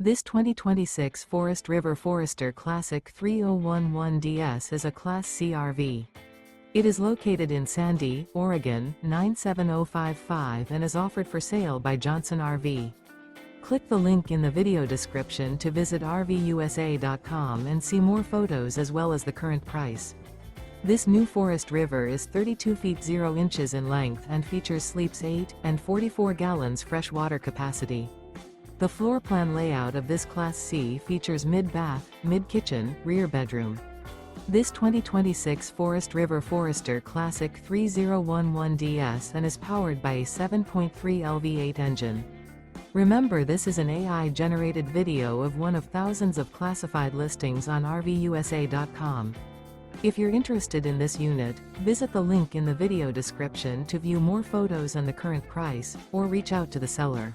This 2026 Forest River Forester Classic 3011DS is a Class C RV. It is located in Sandy, Oregon, 97055 and is offered for sale by Johnson RV. Click the link in the video description to visit RVUSA.com and see more photos as well as the current price. This new Forest River is 32 feet 0 inches in length and features sleeps 8 and 44 gallons fresh water capacity. The floor plan layout of this Class C features mid-bath, mid-kitchen, rear bedroom. This 2026 Forest River Forester Classic 3011DS and is powered by a 7.3 LV8 engine. Remember, this is an AI-generated video of one of thousands of classified listings on RVUSA.com. If you're interested in this unit, visit the link in the video description to view more photos and the current price, or reach out to the seller.